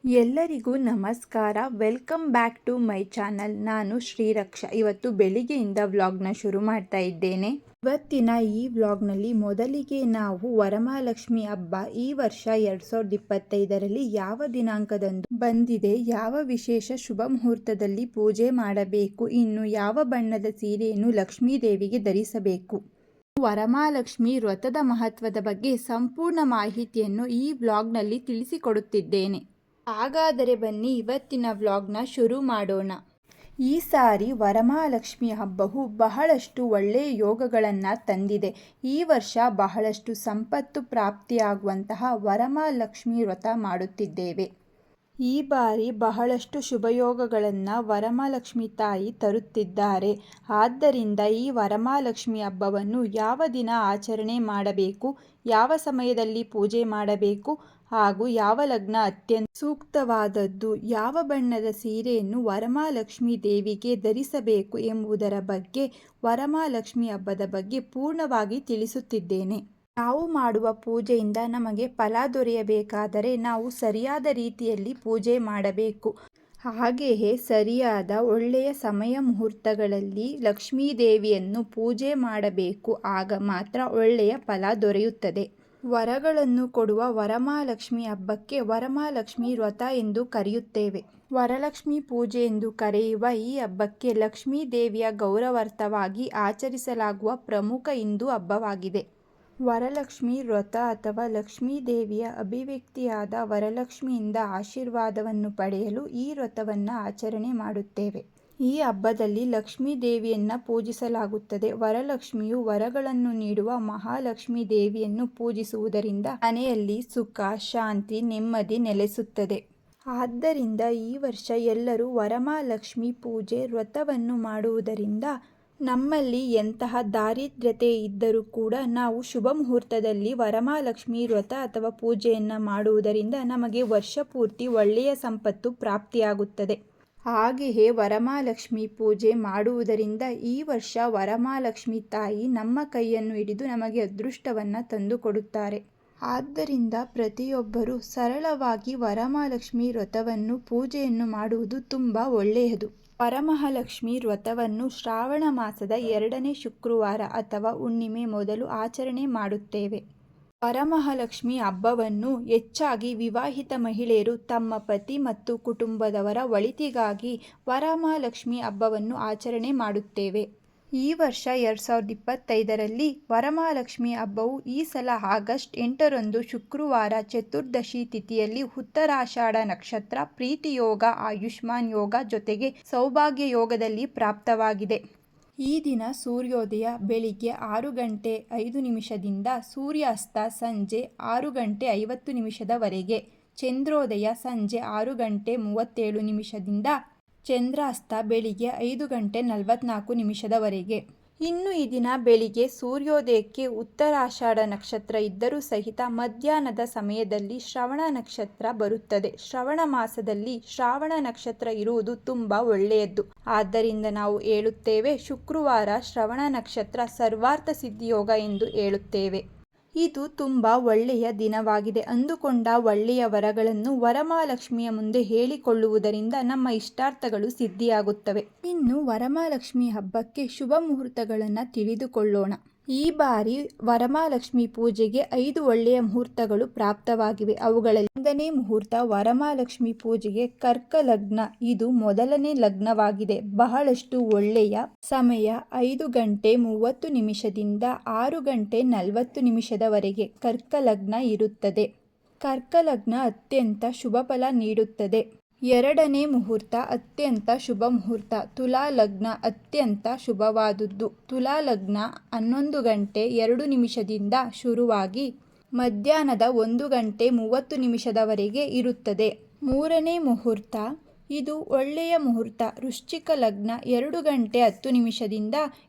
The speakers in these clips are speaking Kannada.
ಎಲ್ಲರಿಗೂ ನಮಸ್ಕಾರ. Welcome back to my channel. ನಾನು ಶ್ರೀರಕ್ಷಾ. ಇವತ್ತು ಬೆಳಿಗ್ಗೆಯಿಂದ ವ್ಲಾಗ್ನ ಶುರು ಮಾಡ್ತಾ ಇದ್ದೇನೆ. ಇವತ್ತಿನ ಈ ವ್ಲಾಗ್ನಲ್ಲಿ ಮೊದಲಿಗೆ ನಾವು ವರಮಹಾಲಕ್ಷ್ಮಿ ಹಬ್ಬ ಈ ವರ್ಷ 2025ರಲ್ಲಿ ಯಾವ ದಿನಾಂಕದಂದು ಬಂದಿದೆ, ಯಾವ ವಿಶೇಷ ಶುಭ ಮುಹೂರ್ತದಲ್ಲಿ ಪೂಜೆ ಮಾಡಬೇಕು, ಇನ್ನು ಯಾವ ಬಣ್ಣದ ಸೀರೆಯನ್ನು ಲಕ್ಷ್ಮೀ ದೇವಿಗೆ ಧರಿಸಬೇಕು, ವರಮಹಾಲಕ್ಷ್ಮಿ ವ್ರತದ ಮಹತ್ವದ ಬಗ್ಗೆ ಸಂಪೂರ್ಣ ಮಾಹಿತಿಯನ್ನು ಈ ವ್ಲಾಗ್ನಲ್ಲಿ ತಿಳಿಸಿಕೊಡುತ್ತಿದ್ದೇನೆ. ಹಾಗಾದರೆ ಬನ್ನಿ ಇವತ್ತಿನ ವ್ಲಾಗ್ನ ಶುರು ಮಾಡೋಣ. ಈ ಸಾರಿ ವರಮಹಾಲಕ್ಷ್ಮಿ ಹಬ್ಬವು ಬಹಳಷ್ಟು ಒಳ್ಳೆಯ ಯೋಗಗಳನ್ನು ತಂದಿದೆ. ಈ ವರ್ಷ ಬಹಳಷ್ಟು ಸಂಪತ್ತು ಪ್ರಾಪ್ತಿಯಾಗುವಂತಹ ವರಮಹಾಲಕ್ಷ್ಮಿ ವ್ರತ ಮಾಡುತ್ತಿದ್ದೇವೆ. ಈ ಬಾರಿ ಬಹಳಷ್ಟು ಶುಭಯೋಗಗಳನ್ನು ವರಮಹಾಲಕ್ಷ್ಮಿ ತಾಯಿ ತರುತ್ತಿದ್ದಾರೆ. ಆದ್ದರಿಂದ ಈ ವರಮಹಾಲಕ್ಷ್ಮಿ ಹಬ್ಬವನ್ನು ಯಾವ ದಿನ ಆಚರಣೆ ಮಾಡಬೇಕು, ಯಾವ ಸಮಯದಲ್ಲಿ ಪೂಜೆ ಮಾಡಬೇಕು ಹಾಗೂ ಯಾವ ಲಗ್ನ ಅತ್ಯಂತ ಸೂಕ್ತವಾದದ್ದು, ಯಾವ ಬಣ್ಣದ ಸೀರೆಯನ್ನು ವರಮಹಾಲಕ್ಷ್ಮಿ ದೇವಿಗೆ ಧರಿಸಬೇಕು ಎಂಬುದರ ಬಗ್ಗೆ ವರಮಹಾಲಕ್ಷ್ಮಿ ಹಬ್ಬದ ಬಗ್ಗೆ ಪೂರ್ಣವಾಗಿ ತಿಳಿಸುತ್ತಿದ್ದೇನೆ. ನಾವು ಮಾಡುವ ಪೂಜೆಯಿಂದ ನಮಗೆ ಫಲ ದೊರೆಯಬೇಕಾದರೆ ನಾವು ಸರಿಯಾದ ರೀತಿಯಲ್ಲಿ ಪೂಜೆ ಮಾಡಬೇಕು. ಹಾಗೆಯೇ ಸರಿಯಾದ ಒಳ್ಳೆಯ ಸಮಯ ಮುಹೂರ್ತಗಳಲ್ಲಿ ಲಕ್ಷ್ಮೀ ದೇವಿಯನ್ನು ಪೂಜೆ ಮಾಡಬೇಕು. ಆಗ ಮಾತ್ರ ಒಳ್ಳೆಯ ಫಲ ದೊರೆಯುತ್ತದೆ. ವರಗಳನ್ನು ಕೊಡುವ ವರಮಹಾಲಕ್ಷ್ಮಿ ಹಬ್ಬಕ್ಕೆ ವರಮಹಾಲಕ್ಷ್ಮಿ ವ್ರತ ಎಂದು ಕರೆಯುತ್ತೇವೆ. ವರಲಕ್ಷ್ಮಿ ಪೂಜೆ ಎಂದು ಕರೆಯುವ ಈ ಹಬ್ಬಕ್ಕೆ ಲಕ್ಷ್ಮೀ ದೇವಿಯ ಗೌರವಾರ್ಥವಾಗಿ ಆಚರಿಸಲಾಗುವ ಪ್ರಮುಖ ಹಿಂದೂ ಹಬ್ಬವಾಗಿದೆ. ವರಲಕ್ಷ್ಮಿ ವ್ರತ ಅಥವಾ ಲಕ್ಷ್ಮೀ ದೇವಿಯ ಅಭಿವ್ಯಕ್ತಿಯಾದ ವರಲಕ್ಷ್ಮಿಯಿಂದ ಆಶೀರ್ವಾದವನ್ನು ಪಡೆಯಲು ಈ ವ್ರತವನ್ನು ಆಚರಣೆ ಮಾಡುತ್ತೇವೆ. ಈ ಹಬ್ಬದಲ್ಲಿ ಲಕ್ಷ್ಮೀ ದೇವಿಯನ್ನು ಪೂಜಿಸಲಾಗುತ್ತದೆ. ವರಲಕ್ಷ್ಮಿಯು ವರಗಳನ್ನು ನೀಡುವ ಮಹಾಲಕ್ಷ್ಮೀ ದೇವಿಯನ್ನು ಪೂಜಿಸುವುದರಿಂದ ಮನೆಯಲ್ಲಿ ಸುಖ, ಶಾಂತಿ, ನೆಮ್ಮದಿ ನೆಲೆಸುತ್ತದೆ. ಆದ್ದರಿಂದ ಈ ವರ್ಷ ಎಲ್ಲರೂ ವರಮಹಾಲಕ್ಷ್ಮಿ ಪೂಜೆ ವ್ರತವನ್ನು ಮಾಡುವುದರಿಂದ ನಮ್ಮಲ್ಲಿ ಎಂತಹ ದಾರಿದ್ರ್ಯತೆ ಇದ್ದರೂ ಕೂಡ ನಾವು ಶುಭ ಮುಹೂರ್ತದಲ್ಲಿ ವರಮಹಾಲಕ್ಷ್ಮಿ ವ್ರತ ಅಥವಾ ಪೂಜೆಯನ್ನು ಮಾಡುವುದರಿಂದ ನಮಗೆ ವರ್ಷ ಪೂರ್ತಿ ಒಳ್ಳೆಯ ಸಂಪತ್ತು ಪ್ರಾಪ್ತಿಯಾಗುತ್ತದೆ. ಹಾಗೆಯೇ ವರಮಹಾಲಕ್ಷ್ಮಿ ಪೂಜೆ ಮಾಡುವುದರಿಂದ ಈ ವರ್ಷ ವರಮಹಾಲಕ್ಷ್ಮಿ ತಾಯಿ ನಮ್ಮ ಕೈಯನ್ನು ಹಿಡಿದು ನಮಗೆ ಅದೃಷ್ಟವನ್ನು ತಂದುಕೊಡುತ್ತಾರೆ. ಆದ್ದರಿಂದ ಪ್ರತಿಯೊಬ್ಬರೂ ಸರಳವಾಗಿ ವರಮಹಾಲಕ್ಷ್ಮಿ ವ್ರತವನ್ನು ಪೂಜೆಯನ್ನು ಮಾಡುವುದು ತುಂಬ ಒಳ್ಳೆಯದು. ವರಮಹಾಲಕ್ಷ್ಮಿ ವ್ರತವನ್ನು ಶ್ರಾವಣ ಮಾಸದ 2ನೇ ಶುಕ್ರವಾರ ಅಥವಾ ಹುಣ್ಣಿಮೆ ಮೊದಲು ಆಚರಣೆ ಮಾಡುತ್ತೇವೆ. ವರಮಹಾಲಕ್ಷ್ಮಿ ಹಬ್ಬವನ್ನು ಹೆಚ್ಚಾಗಿ ವಿವಾಹಿತ ಮಹಿಳೆಯರು ತಮ್ಮ ಪತಿ ಮತ್ತು ಕುಟುಂಬದವರ ಒಳಿತಿಗಾಗಿ ವರಮಹಾಲಕ್ಷ್ಮಿ ಹಬ್ಬವನ್ನು ಆಚರಣೆ ಮಾಡುತ್ತೇವೆ. ಈ ವರ್ಷ 2025ರಲ್ಲಿ ವರಮಹಾಲಕ್ಷ್ಮಿ ಹಬ್ಬವು ಈ ಸಲ ಆಗಸ್ಟ್ 8ರಂದು ಶುಕ್ರವಾರ ಚತುರ್ದಶಿ ತಿಥಿಯಲ್ಲಿ ಉತ್ತರಾಷಾಢ ನಕ್ಷತ್ರ, ಪ್ರೀತಿ ಯೋಗ, ಆಯುಷ್ಮಾನ್ ಯೋಗ ಜೊತೆಗೆ ಸೌಭಾಗ್ಯ ಯೋಗದಲ್ಲಿ ಪ್ರಾಪ್ತವಾಗಿದೆ. ಈ ದಿನ ಸೂರ್ಯೋದಯ ಬೆಳಿಗ್ಗೆ 6:05 ಸೂರ್ಯಾಸ್ತ ಸಂಜೆ 6:50 ಚಂದ್ರೋದಯ ಸಂಜೆ 6:37 ಚಂದ್ರಾಸ್ತ ಬೆಳಿಗ್ಗೆ 5:44 ಇನ್ನು ಈ ದಿನ ಬೆಳಿಗ್ಗೆ ಸೂರ್ಯೋದಯಕ್ಕೆ ಉತ್ತರಾಷಾಢ ನಕ್ಷತ್ರ ಇದ್ದರೂ ಸಹಿತ ಮಧ್ಯಾಹ್ನದ ಸಮಯದಲ್ಲಿ ಶ್ರವಣ ನಕ್ಷತ್ರ ಬರುತ್ತದೆ. ಶ್ರವಣ ಮಾಸದಲ್ಲಿ ಶ್ರಾವಣ ನಕ್ಷತ್ರ ಇರುವುದು ತುಂಬ ಒಳ್ಳೆಯದು. ಆದ್ದರಿಂದ ನಾವು ಹೇಳುತ್ತೇವೆ, ಶುಕ್ರವಾರ ಶ್ರವಣ ನಕ್ಷತ್ರ ಸರ್ವಾರ್ಥ ಸಿದ್ಧಿಯೋಗ ಎಂದು ಹೇಳುತ್ತೇವೆ. ಇದು ತುಂಬ ಒಳ್ಳೆಯ ದಿನವಾಗಿದೆ. ಅಂದುಕೊಂಡ ಒಳ್ಳೆಯ ವರಗಳನ್ನು ವರಮಹಾಲಕ್ಷ್ಮಿಯ ಮುಂದೆ ಹೇಳಿಕೊಳ್ಳುವುದರಿಂದ ನಮ್ಮ ಇಷ್ಟಾರ್ಥಗಳು ಸಿದ್ಧಿಯಾಗುತ್ತವೆ. ಇನ್ನು ವರಮಹಾಲಕ್ಷ್ಮಿ ಹಬ್ಬಕ್ಕೆ ಶುಭ ಮುಹೂರ್ತಗಳನ್ನು ತಿಳಿದುಕೊಳ್ಳೋಣ. ಈ ಬಾರಿ ವರಮಹಾಲಕ್ಷ್ಮಿ ಪೂಜೆಗೆ 5 ಒಳ್ಳೆಯ ಮುಹೂರ್ತಗಳು ಪ್ರಾಪ್ತವಾಗಿವೆ. ಅವುಗಳಲ್ಲಿ 1ನೇ ಮುಹೂರ್ತ ವರಮಹಾಲಕ್ಷ್ಮಿ ಪೂಜೆಗೆ ಕರ್ಕ ಲಗ್ನ. ಇದು ಮೊದಲನೇ ಲಗ್ನವಾಗಿದೆ. ಬಹಳಷ್ಟು ಒಳ್ಳೆಯ ಸಮಯ 5:30 6:40 ಕರ್ಕ ಲಗ್ನ ಇರುತ್ತದೆ. ಕರ್ಕ ಲಗ್ನ ಅತ್ಯಂತ ಶುಭ ಫಲ ನೀಡುತ್ತದೆ. 2ನೇ ಮುಹೂರ್ತ ಅತ್ಯಂತ ಶುಭ ಮುಹೂರ್ತ ತುಲಾ ಲಗ್ನ. ಅತ್ಯಂತ ಶುಭವಾದುದು. ತುಲಾ ಲಗ್ನ 11:02 ಶುರುವಾಗಿ ಮಧ್ಯಾಹ್ನದ 1:30 ಇರುತ್ತದೆ. 3ನೇ ಮುಹೂರ್ತ ಇದು ಒಳ್ಳೆಯ ಮುಹೂರ್ತ ವೃಶ್ಚಿಕ ಲಗ್ನ. 2:10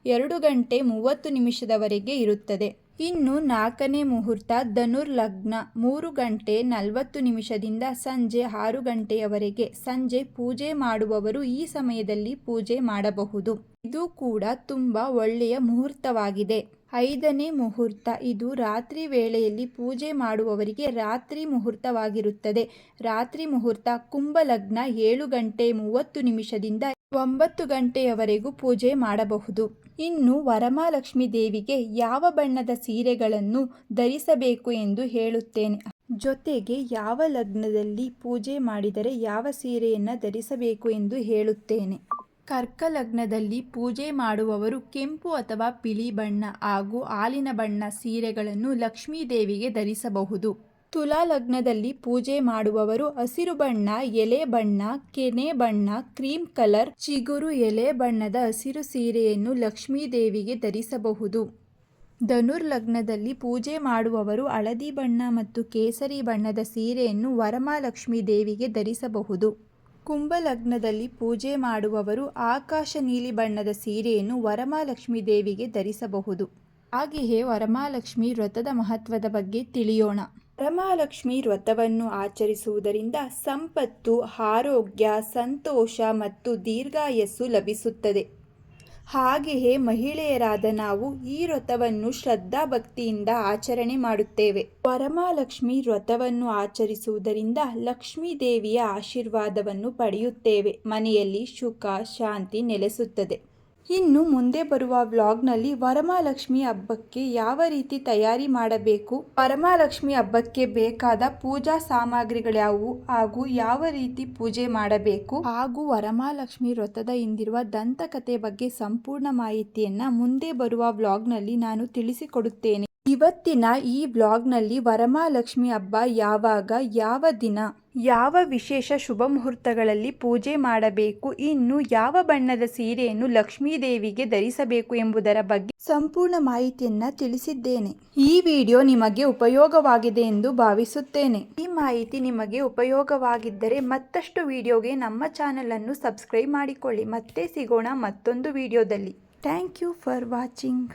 2:30 ಇರುತ್ತದೆ. ಇನ್ನು 4ನೇ ಮುಹೂರ್ತ ಧನುರ್ ಲಗ್ನ. 3:40 ಸಂಜೆ 6 ಸಂಜೆ ಪೂಜೆ ಮಾಡುವವರು ಈ ಸಮಯದಲ್ಲಿ ಪೂಜೆ ಮಾಡಬಹುದು. ಇದು ಕೂಡ ತುಂಬ ಒಳ್ಳೆಯ ಮುಹೂರ್ತವಾಗಿದೆ. 5ನೇ ಮುಹೂರ್ತ. ಇದು ರಾತ್ರಿ ವೇಳೆಯಲ್ಲಿ ಪೂಜೆ ಮಾಡುವವರಿಗೆ ರಾತ್ರಿ ಮುಹೂರ್ತವಾಗಿರುತ್ತದೆ. ರಾತ್ರಿ ಮುಹೂರ್ತ ಕುಂಭ ಲಗ್ನ 7 ಗಂಟೆ 30 ನಿಮಿಷದಿಂದ 9 ಗಂಟೆಯವರೆಗೂ ಪೂಜೆ ಮಾಡಬಹುದು. ಇನ್ನು ವರಮಹಾಲಕ್ಷ್ಮಿ ದೇವಿಗೆ ಯಾವ ಬಣ್ಣದ ಸೀರೆಗಳನ್ನು ಧರಿಸಬೇಕು ಎಂದು ಹೇಳುತ್ತೇನೆ. ಜೊತೆಗೆ ಯಾವ ಲಗ್ನದಲ್ಲಿ ಪೂಜೆ ಮಾಡಿದರೆ ಯಾವ ಸೀರೆಯನ್ನು ಧರಿಸಬೇಕು ಎಂದು ಹೇಳುತ್ತೇನೆ. ಕರ್ಕ ಲಗ್ನದಲ್ಲಿ ಪೂಜೆ ಮಾಡುವವರು ಕೆಂಪು ಅಥವಾ ಬಿಳಿ ಬಣ್ಣ ಹಾಗೂ ಹಾಲಿನ ಬಣ್ಣ ಸೀರೆಗಳನ್ನು ಲಕ್ಷ್ಮೀ ದೇವಿಗೆ ಧರಿಸಬಹುದು. ತುಲಾ ಲಗ್ನದಲ್ಲಿ ಪೂಜೆ ಮಾಡುವವರು ಹಸಿರು ಬಣ್ಣ, ಎಲೆ ಬಣ್ಣ, ಕೆನೆ ಬಣ್ಣ, ಕ್ರೀಮ್ ಕಲರ್, ಚಿಗುರು ಎಲೆ ಬಣ್ಣದ ಹಸಿರು ಸೀರೆಯನ್ನು ಲಕ್ಷ್ಮೀ ದೇವಿಗೆ ಧರಿಸಬಹುದು. ಧನುರ್ ಲಗ್ನದಲ್ಲಿ ಪೂಜೆ ಮಾಡುವವರು ಹಳದಿ ಬಣ್ಣ ಮತ್ತು ಕೇಸರಿ ಬಣ್ಣದ ಸೀರೆಯನ್ನು ವರಮಹಾಲಕ್ಷ್ಮಿ ದೇವಿಗೆ ಧರಿಸಬಹುದು. ಕುಂಭ ಲಗ್ನದಲ್ಲಿ ಪೂಜೆ ಮಾಡುವವರು ಆಕಾಶ ನೀಲಿ ಬಣ್ಣದ ಸೀರೆಯನ್ನು ವರಮಹಾಲಕ್ಷ್ಮಿ ದೇವಿಗೆ ಧರಿಸಬಹುದು. ಹಾಗೆಯೇ ವರಮಹಾಲಕ್ಷ್ಮಿ ವ್ರತದ ಮಹತ್ವದ ಬಗ್ಗೆ ತಿಳಿಯೋಣ. ವರಮಹಾಲಕ್ಷ್ಮಿ ವ್ರತವನ್ನು ಆಚರಿಸುವುದರಿಂದ ಸಂಪತ್ತು, ಆರೋಗ್ಯ, ಸಂತೋಷ ಮತ್ತು ದೀರ್ಘಾಯಸ್ಸು ಲಭಿಸುತ್ತದೆ. ಹಾಗೆಯೇ ಮಹಿಳೆಯರಾದ ನಾವು ಈ ವ್ರತವನ್ನು ಶ್ರದ್ಧಾ ಭಕ್ತಿಯಿಂದ ಆಚರಣೆ ಮಾಡುತ್ತೇವೆ. ವರಮಹಾಲಕ್ಷ್ಮಿ ವ್ರತವನ್ನು ಆಚರಿಸುವುದರಿಂದ ಲಕ್ಷ್ಮೀ ದೇವಿಯ ಆಶೀರ್ವಾದವನ್ನು ಪಡೆಯುತ್ತೇವೆ. ಮನೆಯಲ್ಲಿ ಸುಖ ಶಾಂತಿ ನೆಲೆಸುತ್ತದೆ. ಇನ್ನು ಮುಂದೆ ಬರುವ ವ್ಲಾಗ್ನಲ್ಲಿ ವರಮಹಾಲಕ್ಷ್ಮಿ ಹಬ್ಬಕ್ಕೆ ಯಾವ ರೀತಿ ತಯಾರಿ ಮಾಡಬೇಕು, ವರಮಹಾಲಕ್ಷ್ಮಿ ಹಬ್ಬಕ್ಕೆ ಬೇಕಾದ ಪೂಜಾ ಸಾಮಗ್ರಿಗಳ್ಯಾವುವು ಹಾಗೂ ಯಾವ ರೀತಿ ಪೂಜೆ ಮಾಡಬೇಕು ಹಾಗೂ ವರಮಹಾಲಕ್ಷ್ಮಿ ವ್ರತದ ಹಿಂದಿರುವ ದಂತಕಥೆ ಬಗ್ಗೆ ಸಂಪೂರ್ಣ ಮಾಹಿತಿಯನ್ನು ಮುಂದೆ ಬರುವ ವ್ಲಾಗ್ನಲ್ಲಿ ನಾನು ತಿಳಿಸಿಕೊಡುತ್ತೇನೆ. ಇವತ್ತಿನ ಈ ವ್ಲಾಗ್ನಲ್ಲಿ ವರಮಹಾಲಕ್ಷ್ಮಿ ಹಬ್ಬ ಯಾವಾಗ, ಯಾವ ದಿನ, ಯಾವ ವಿಶೇಷ ಶುಭ ಮುಹೂರ್ತಗಳಲ್ಲಿ ಪೂಜೆ ಮಾಡಬೇಕು, ಇನ್ನು ಯಾವ ಬಣ್ಣದ ಸೀರೆಯನ್ನು ಲಕ್ಷ್ಮೀ ದೇವಿಗೆ ಧರಿಸಬೇಕು ಎಂಬುದರ ಬಗ್ಗೆ ಸಂಪೂರ್ಣ ಮಾಹಿತಿಯನ್ನು ತಿಳಿಸಿದ್ದೇನೆ. ಈ ವಿಡಿಯೋ ನಿಮಗೆ ಉಪಯೋಗವಾಗಿದೆ ಎಂದು ಭಾವಿಸುತ್ತೇನೆ. ಈ ಮಾಹಿತಿ ನಿಮಗೆ ಉಪಯೋಗವಾಗಿದ್ದರೆ ಮತ್ತಷ್ಟು ವಿಡಿಯೋಗೆ ನಮ್ಮ ಚಾನಲ್ ಅನ್ನು ಸಬ್ಸ್ಕ್ರೈಬ್ ಮಾಡಿಕೊಳ್ಳಿ. ಮತ್ತೆ ಸಿಗೋಣ ಮತ್ತೊಂದು ವಿಡಿಯೋದಲ್ಲಿ. Thank you for watching.